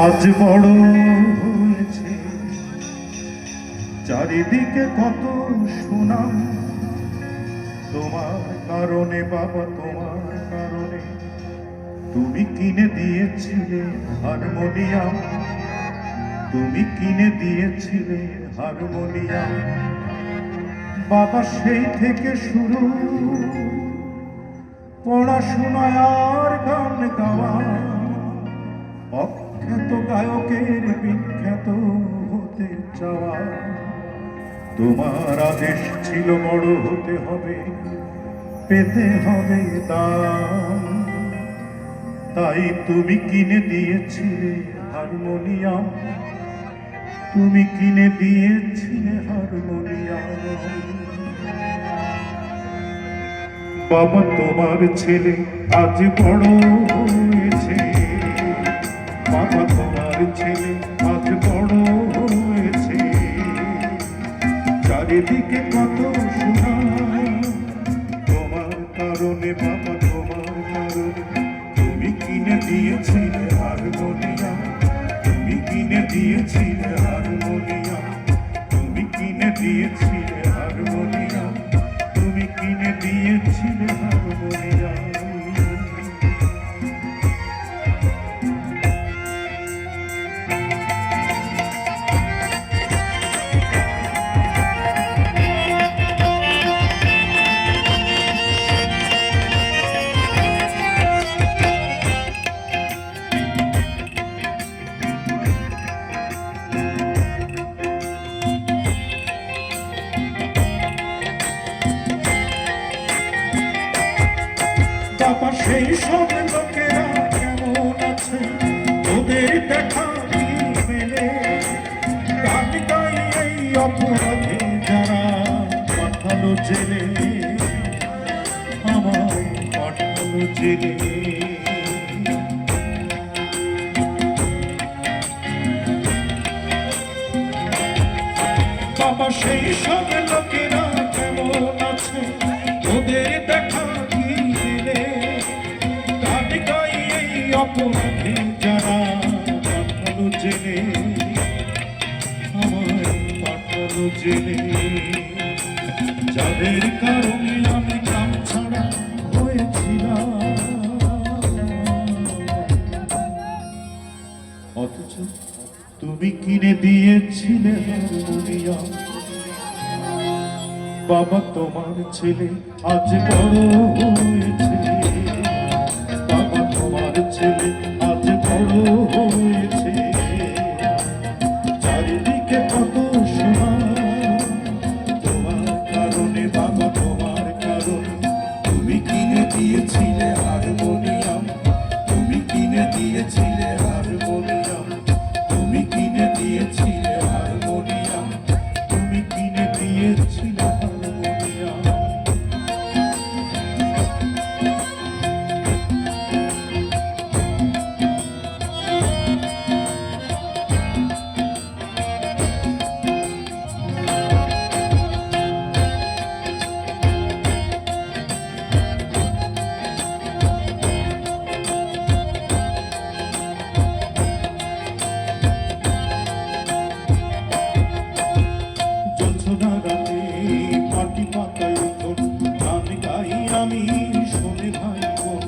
আজ বড় হয়েছে চারিদিকে কত সুনাম তোমার কারণে বাবা, তোমার কারণে। তুমি কিনে দিয়েছিলে হারমোনিয়াম, তুমি কিনে দিয়েছিলে হারমোনিয়াম। বাবা সেই থেকে শুরু পড়াশোনায় আর গান গাওয়া, অখ্যাত গায়কের বিখ্যাত হতে চাওয়া। তোমার আদেশ ছিল বড় হতে হবে, পেতে হবে দাম, তাই তুমি কিনে দিয়েছিলে হারমোনিয়াম, তুমি কিনে দিয়েছিলে হারমোনিয়াম। বাবা তোমার ছেলে আজ বড় হয়েছে, বাবা তোমার ছেলে আজ বড় হয়েছে, চারিদিকে কত সুনাম তোমার কারণে বাবা, তোমার কারণে। তুমি কিনে দিয়েছিলে হারমোনিয়াম, তুমি কিনে দিয়েছিলে হারমোনিয়াম, তুমি কিনে দিয়েছিলে হারমোনিয়াম, তুমি কিনে দিয়েছিলে হারমোনিয়াম। বাবা সেই সব লোকেরা কেমন আছে, ওদের দেখা মেলে? গান গাই এই অপরাধে যারা পাঠালো জেলে, আমায় পাঠালো জেলে। বাবা সেই সব লোকেরা কেমন আছে, ওদের দেখা অপরাধে যারা পাঠালো জেলে, আমায় পাঠালো জেলে। যাদের কারণে আমি কাম ছাড়া হয়েছিলাম, অথচ তুমি কিনে দিয়েছিলে হারমোনিয়াম। বাবা তোমার ছেলে আজ বড় হয়েছে, বাবা তোমার ছেলে আজ বড় হয়েছে, চারিদিকে কত সুনাম তোমার কারণে বাবা, তোমার কারণে। তুমি কিনে দিয়েছিলে হারমোনিয়াম, তুমি কিনে দিয়েছিলে হারমোনিয়াম, তুমি কিনে দিয়েছিলে হারমোনিয়াম, তুমি কিনে দিয়েছিলে হারমোনিয়াম। আমি শোনে ভাই বোন,